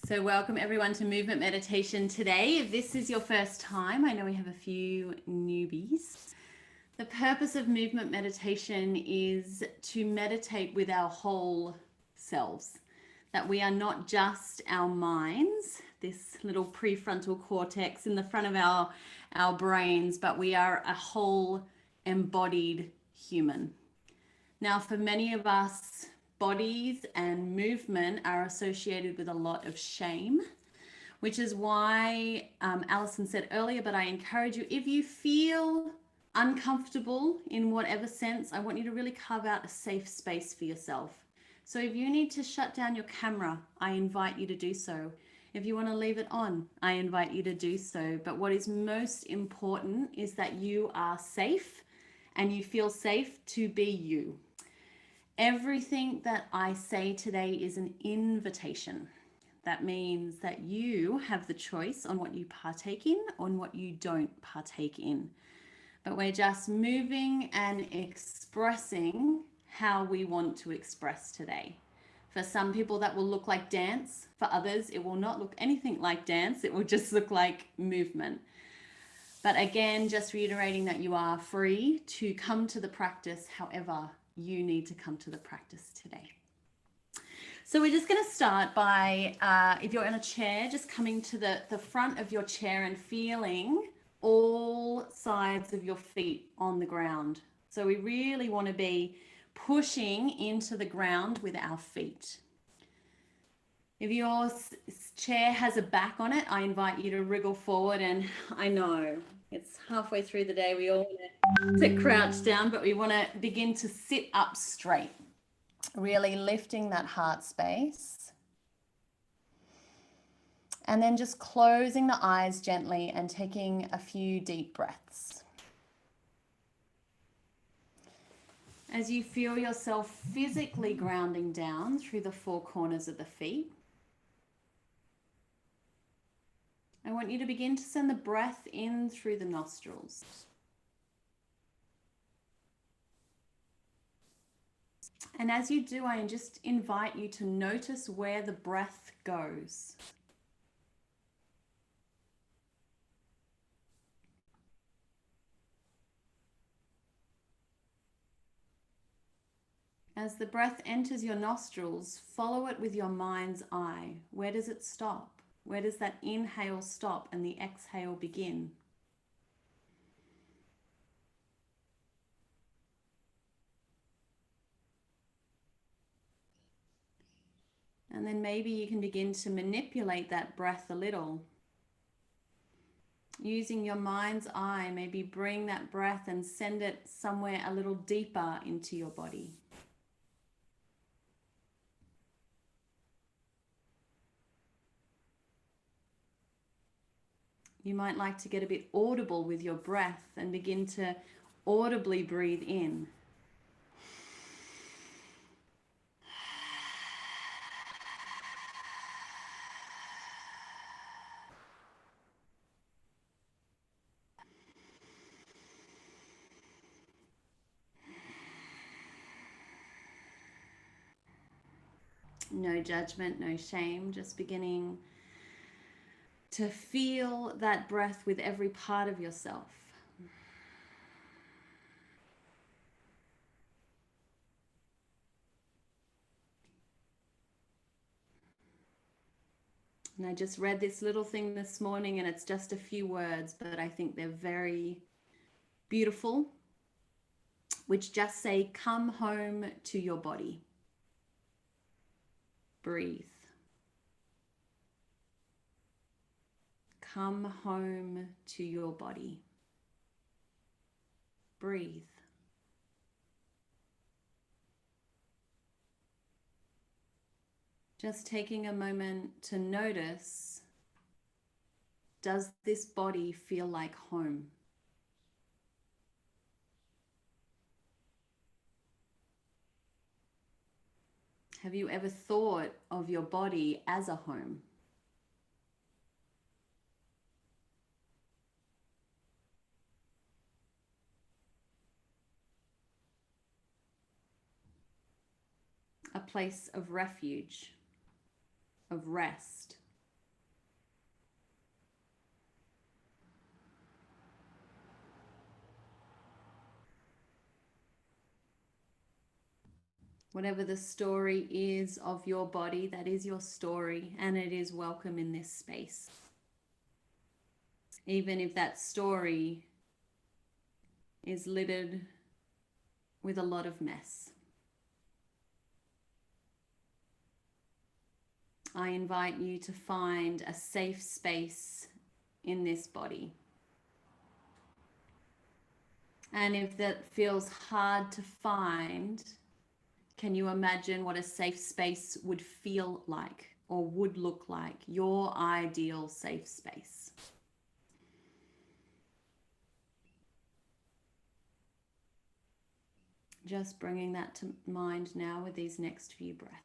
So welcome everyone to Movement Meditation today. If this is your first time, I know we have a few newbies. The purpose of Movement Meditation is to meditate with our whole selves, that we are not just our minds, this little prefrontal cortex in the front of our brains, but we are a whole embodied human. Now, for many of us, bodies and movement are associated with a lot of shame, which is why Alison said earlier, but I encourage you, if you feel uncomfortable in whatever sense, I want you to really carve out a safe space for yourself. So if you need to shut down your camera, I invite you to do so. If you want to leave it on, I invite you to do so. But what is most important is that you are safe and you feel safe to be you. Everything that I say today is an invitation. That means that you have the choice on what you partake in, on what you don't partake in. But we're just moving and expressing how we want to express today. For some people that will look like dance. For others, it will not look anything like dance. It will just look like movement. But again, just reiterating that you are free to come to the practice however you need to come to the practice today. So we're just going to start by, if you're in a chair, just coming to the front of your chair and feeling all sides of your feet on the ground. So we really want to be pushing into the ground with our feet. If your chair has a back on it, I invite you to wriggle forward. And I know it's halfway through the day, we all want to crouch down, but we want to begin to sit up straight, really lifting that heart space. And then just closing the eyes gently and taking a few deep breaths. As you feel yourself physically grounding down through the four corners of the feet, I want you to begin to send the breath in through the nostrils. And as you do, I just invite you to notice where the breath goes. As the breath enters your nostrils, follow it with your mind's eye. Where does it stop? Where does that inhale stop and the exhale begin? And then maybe you can begin to manipulate that breath a little. Using your mind's eye, maybe bring that breath and send it somewhere a little deeper into your body. You might like to get a bit audible with your breath and begin to audibly breathe in. No judgment, no shame, just beginning to feel that breath with every part of yourself. And I just read this little thing this morning, and it's just a few words, but I think they're very beautiful, which just say, come home to your body. Breathe. Come home to your body. Breathe. Just taking a moment to notice, does this body feel like home? Have you ever thought of your body as a home? A place of refuge, of rest, Whatever the story is of your body, that is your story, and it is welcome in this space. Even if that story is littered with a lot of mess. I invite you to find a safe space in this body. And if that feels hard to find, can you imagine what a safe space would feel like or would look like? Your ideal safe space. Just bringing that to mind now with these next few breaths.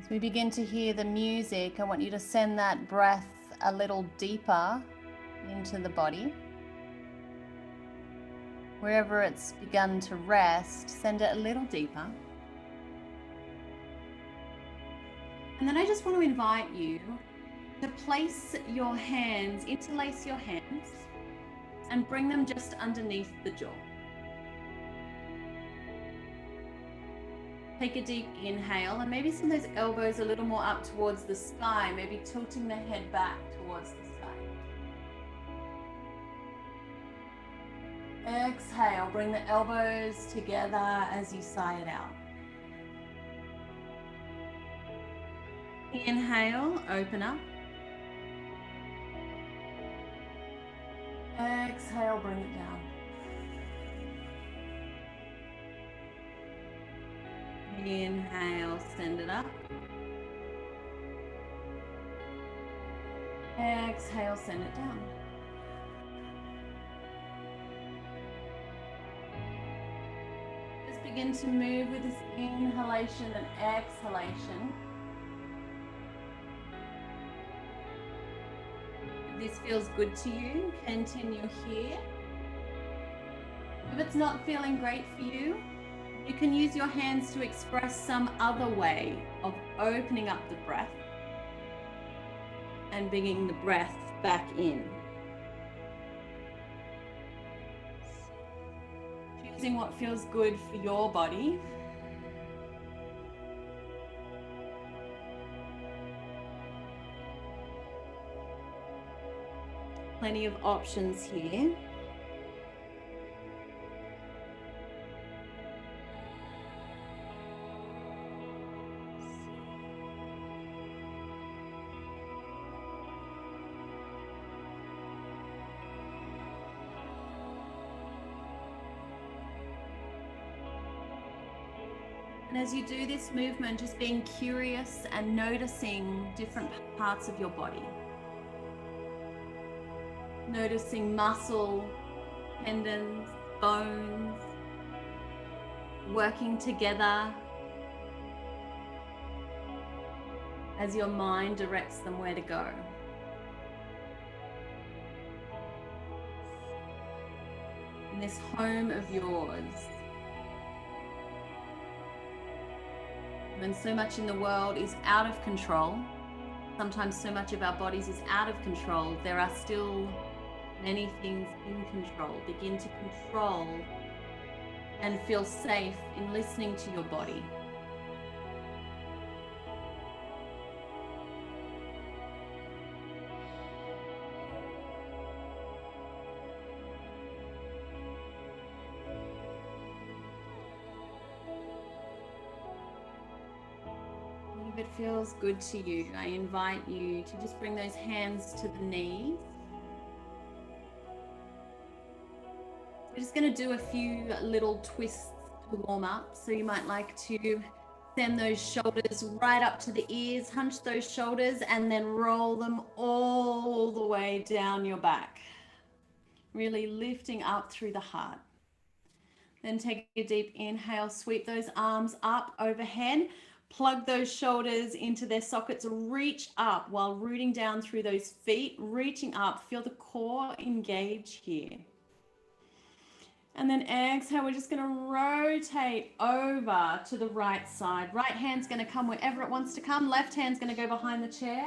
As we begin to hear the music, I want you to send that breath a little deeper into the body. Wherever it's begun to rest, send it a little deeper. And then I just want to invite you to place your hands, interlace your hands, and bring them just underneath the jaw. Take a deep inhale, and maybe send those elbows a little more up towards the sky, maybe tilting the head back towards the sky. Exhale, bring the elbows together as you sigh it out. Inhale, open up. Exhale, bring it down. Inhale, send it up. Exhale, send it down. Just begin to move with this inhalation and exhalation. If this feels good to you, continue here. If it's not feeling great for you, you can use your hands to express some other way of opening up the breath and bringing the breath back in. Choosing what feels good for your body. Plenty of options here. And as you do this movement, just being curious and noticing different parts of your body. Noticing muscle, tendons, bones, working together as your mind directs them where to go. In this home of yours. When so much in the world is out of control, sometimes so much of our bodies is out of control, there are still many things in control. Begin to control and feel safe in listening to your body. If it feels good to you, I invite you to just bring those hands to the knees. We're just going to do a few little twists to warm up. So you might like to send those shoulders right up to the ears, hunch those shoulders, and then roll them all the way down your back. Really lifting up through the heart. Then take a deep inhale, sweep those arms up overhead, plug those shoulders into their sockets, reach up while rooting down through those feet, reaching up, feel the core engage here. And then exhale, we're just going to rotate over to the right side. Right hand's going to come wherever it wants to come. Left hand's going to go behind the chair.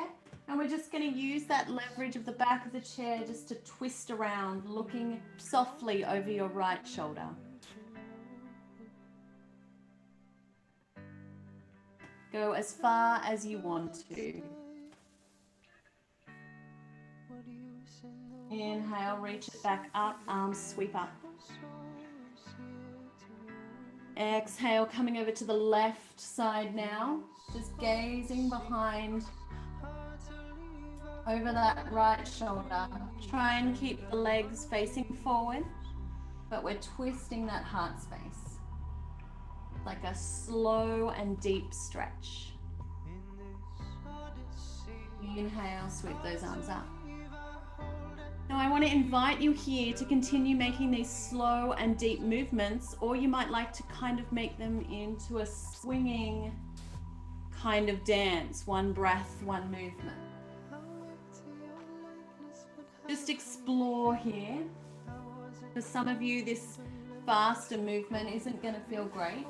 And we're just going to use that leverage of the back of the chair just to twist around, looking softly over your right shoulder. Go as far as you want to. Inhale, reach it back up, arms sweep up. Exhale, coming over to the left side now, just gazing behind over that right shoulder. Try and keep the legs facing forward, but we're twisting that heart space. Like a slow and deep stretch. Inhale, sweep those arms up. Now I want to invite you here to continue making these slow and deep movements, or you might like to kind of make them into a swinging kind of dance, one breath, one movement. Just explore here. For some of you, this faster movement isn't going to feel great.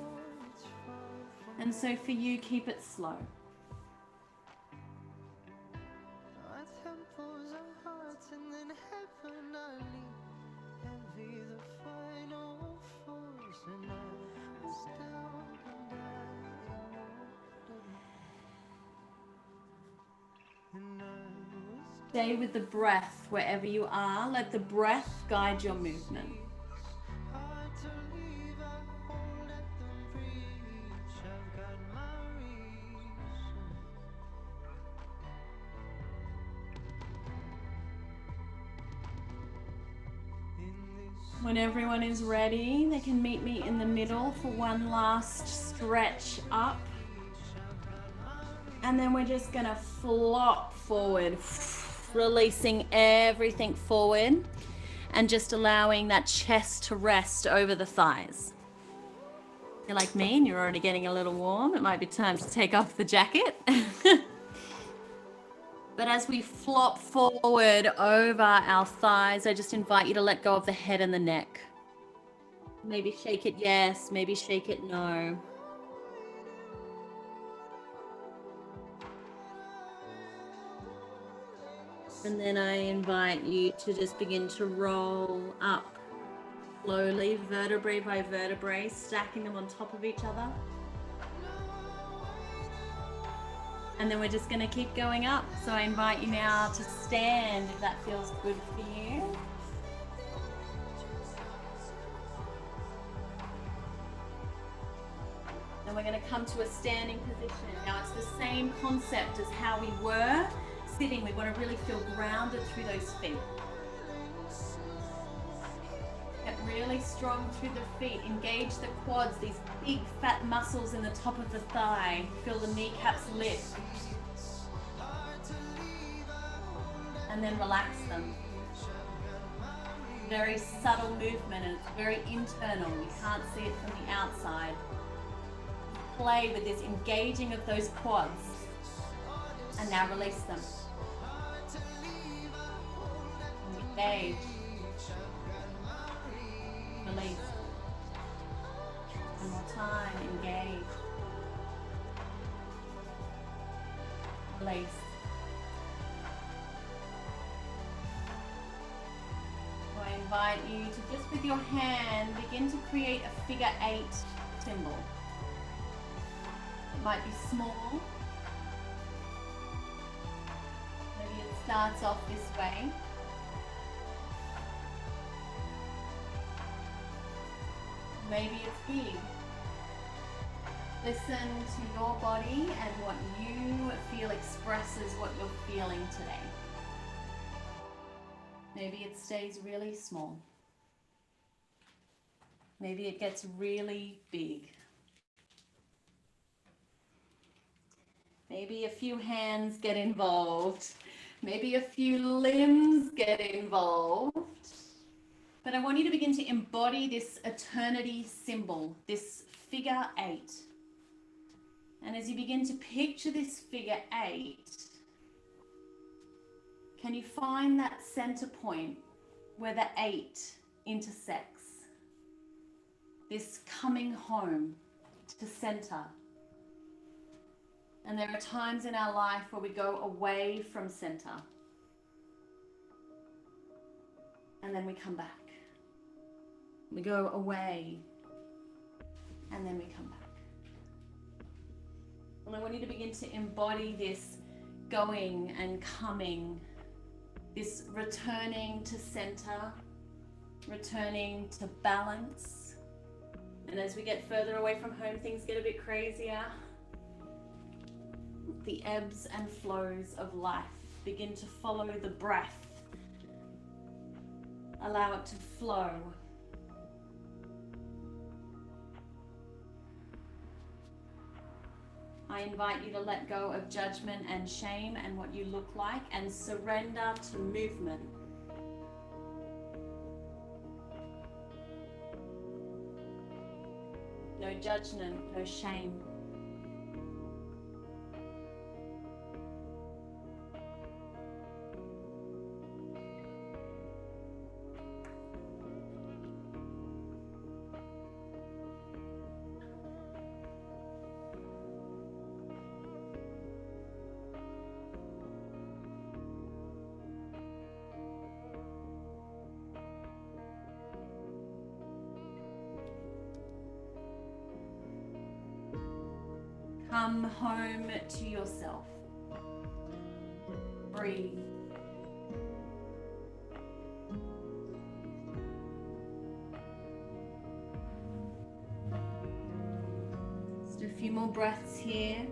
And so for you, keep it slow. Stay with the breath wherever you are. Let the breath guide your movement. When everyone is ready, they can meet me in the middle for one last stretch up. And then we're just gonna flop forward, releasing everything forward and just allowing that chest to rest over the thighs. If you're like me and you're already getting a little warm, it might be time to take off the jacket. But as we flop forward over our thighs, I just invite you to let go of the head and the neck. Maybe shake it yes, maybe shake it no. And then I invite you to just begin to roll up slowly, vertebrae by vertebrae, stacking them on top of each other. And then we're just going to keep going up. So I invite you now to stand if that feels good for you. Then we're going to come to a standing position. Now it's the same concept as how we were sitting. We want to really feel grounded through those feet. Get really strong through the feet. Engage the quads, these big fat muscles in the top of the thigh. Feel the kneecaps lift. And then relax them. Very subtle movement, and it's very internal. You can't see it from the outside. Play with this engaging of those quads. And now release them. Engage. Release. One more time. Engage. Release. So I invite you to just with your hand begin to create a figure 8 symbol. It might be small. Maybe it starts off this way. Maybe it's big. Listen to your body and what you feel expresses what you're feeling today. Maybe it stays really small. Maybe it gets really big. Maybe a few hands get involved. Maybe a few limbs get involved. But I want you to begin to embody this eternity symbol, this figure 8. And as you begin to picture this figure 8, can you find that center point where the 8 intersects? This coming home to center. And there are times in our life where we go away from center. And then we come back. We go away. And then we come back. And I want you to begin to embody this going and coming, this returning to center, returning to balance. And as we get further away from home, things get a bit crazier. The ebbs and flows of life begin to follow the breath. Allow it to flow. I invite you to let go of judgment and shame and what you look like and surrender to movement. No judgment, no shame. Come home to yourself. Breathe. Just a few more breaths here.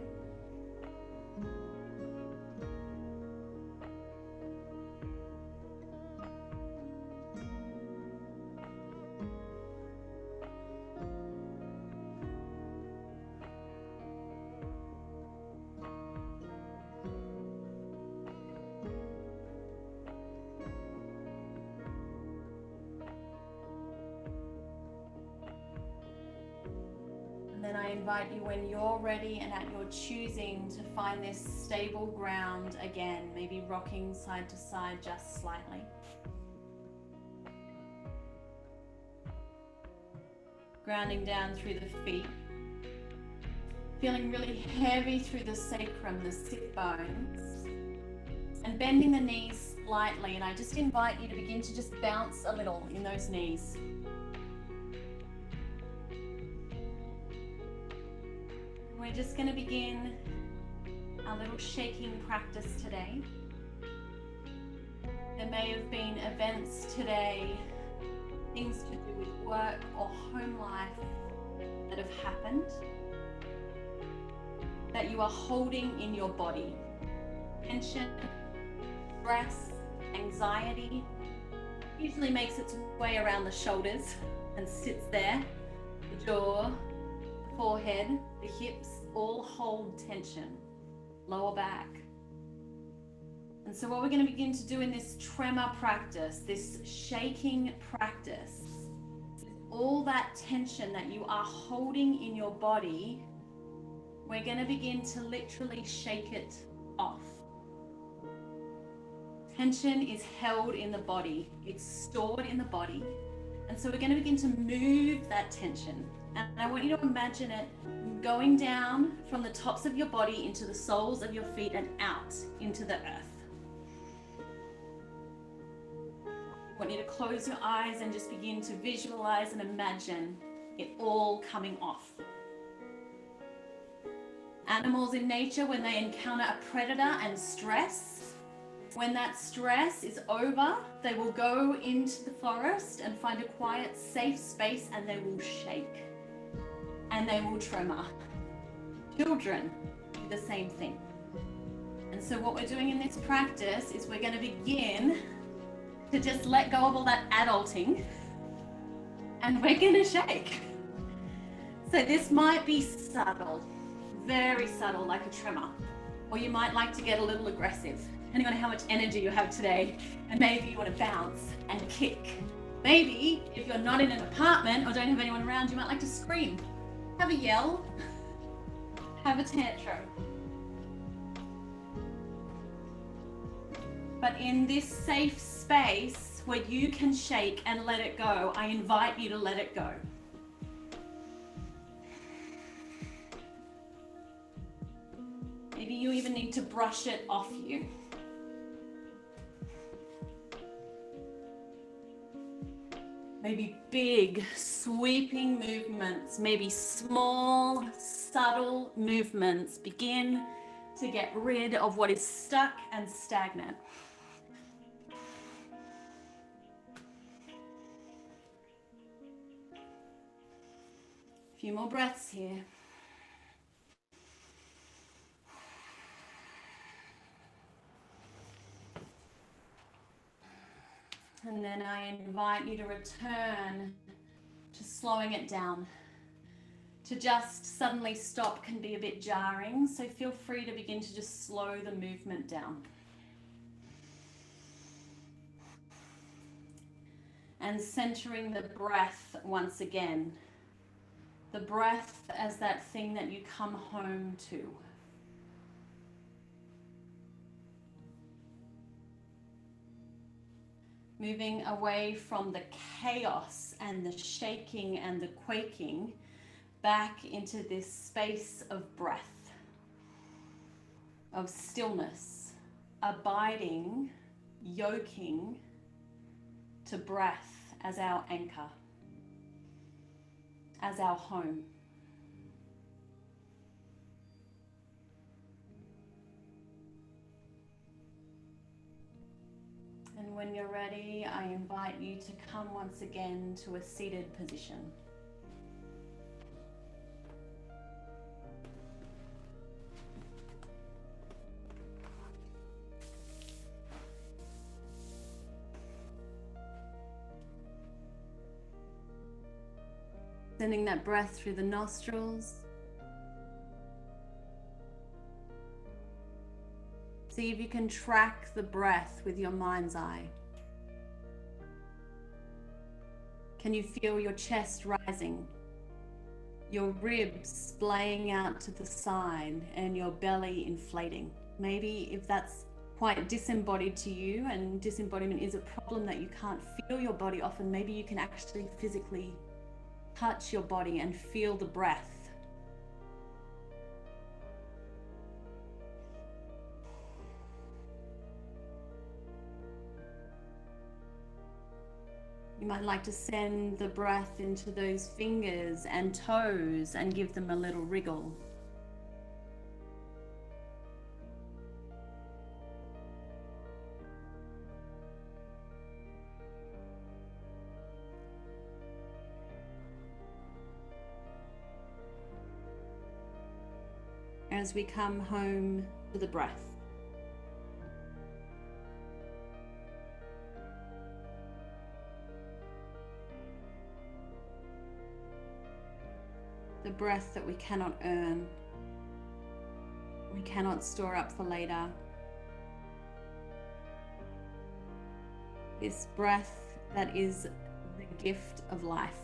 And then I invite you, when you're ready and at your choosing, to find this stable ground again, maybe rocking side to side just slightly. Grounding down through the feet. Feeling really heavy through the sacrum, the sit bones. And bending the knees slightly. And I just invite you to begin to just bounce a little in those knees. We're just going to begin our little shaking practice today. There may have been events today, things to do with work or home life that have happened, that you are holding in your body. Tension, stress, anxiety usually makes its way around the shoulders and sits there. The jaw, the forehead, the hips all hold tension, lower back. And so what we're going to begin to do in this tremor practice, this shaking practice, all that tension that you are holding in your body, we're going to begin to literally shake it off. Tension is held in the body. It's stored in the body. And so we're going to begin to move that tension. And I want you to imagine it going down from the tops of your body into the soles of your feet and out into the earth. I want you to close your eyes and just begin to visualize and imagine it all coming off. Animals in nature, when they encounter a predator and stress, when that stress is over, they will go into the forest and find a quiet, safe space, and they will shake and they will tremor. Children do the same thing. And so what we're doing in this practice is we're going to begin to just let go of all that adulting and we're going to shake. So this might be subtle, very subtle, like a tremor, or you might like to get a little aggressive, depending on how much energy you have today, and maybe you want to bounce and kick. Maybe if you're not in an apartment or don't have anyone around, you might like to scream, have a yell, have a tantrum. But in this safe space where you can shake and let it go, I invite you to let it go. Maybe you even need to brush it off you. Maybe big, sweeping movements, maybe small, subtle movements. Begin to get rid of what is stuck and stagnant. A few more breaths here. And then I invite you to return to slowing it down. To just suddenly stop can be a bit jarring, so feel free to begin to just slow the movement down. And centering the breath once again. The breath as that thing that you come home to. Moving away from the chaos and the shaking and the quaking, back into this space of breath, of stillness, abiding, yoking to breath as our anchor, as our home. And when you're ready, I invite you to come once again to a seated position. Sending that breath through the nostrils. See if you can track the breath with your mind's eye. Can you feel your chest rising, your ribs splaying out to the side, and your belly inflating? Maybe if that's quite disembodied to you, and disembodiment is a problem that you can't feel your body often, maybe you can actually physically touch your body and feel the breath. You might like to send the breath into those fingers and toes and give them a little wriggle. As we come home to the breath. The breath that we cannot earn, we cannot store up for later. This breath that is the gift of life,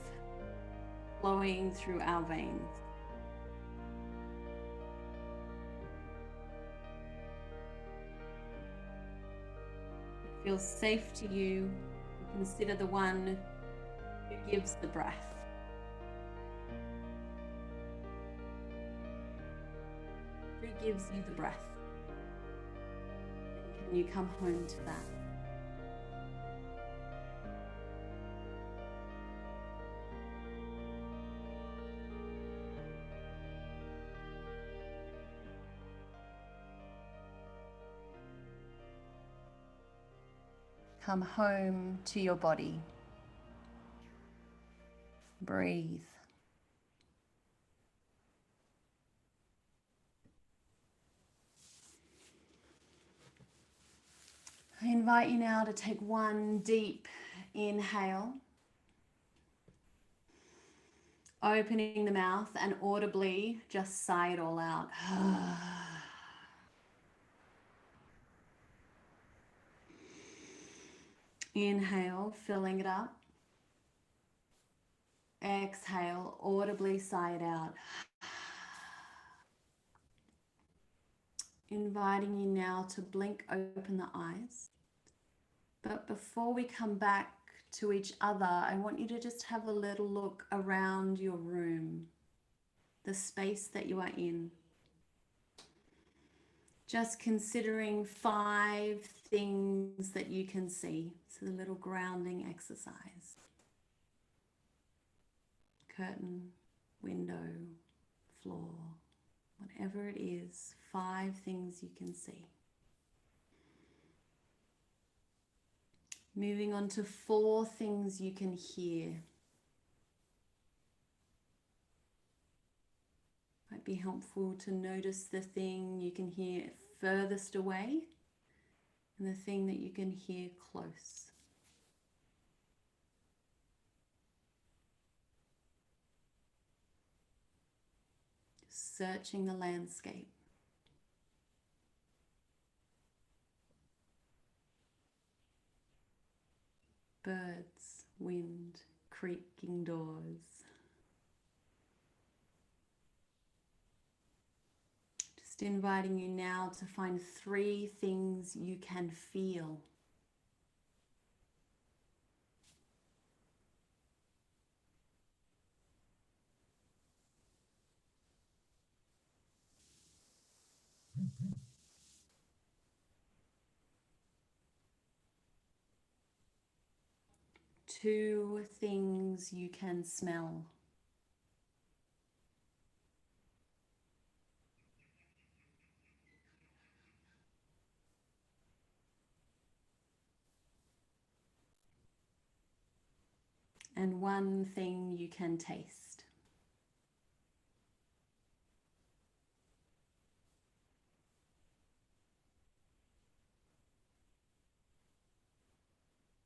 flowing through our veins. It feels safe to you. Consider the one who gives the breath. Who gives you the breath? And can you come home to that? Come home to your body. Breathe. I invite you now to take one deep inhale. opening the mouth and audibly just sigh it all out. Inhale, filling it up. Exhale, audibly sigh it out. Inviting you now to blink open the eyes. But before we come back to each other, I want you to just have a little look around your room, the space that you are in. Just considering 5 things that you can see. So a little grounding exercise. Curtain, window, floor, whatever it is, 5 things you can see. Moving on to 4 things you can hear. Might be helpful to notice the thing you can hear furthest away and the thing that you can hear close. Searching the landscape. Birds, wind, creaking doors. Just inviting you now to find 3 things you can feel. Two things you can smell. And 1 thing you can taste.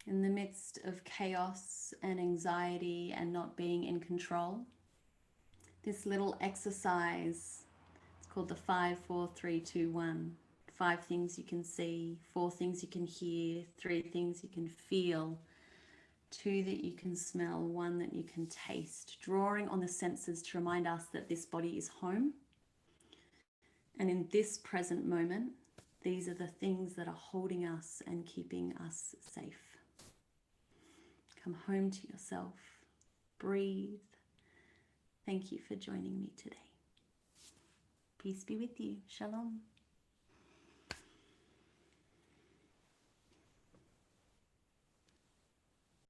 In the midst of chaos and anxiety and not being in control, this little exercise, it's called the 5, 4, 3, 2, 1. 5 things you can see, 4 things you can hear, 3 things you can feel, 2 that you can smell, 1 that you can taste. Drawing on the senses to remind us that this body is home. And in this present moment, these are the things that are holding us and keeping us safe. Come home to yourself. Breathe. Thank you for joining me today. Peace be with you. Shalom.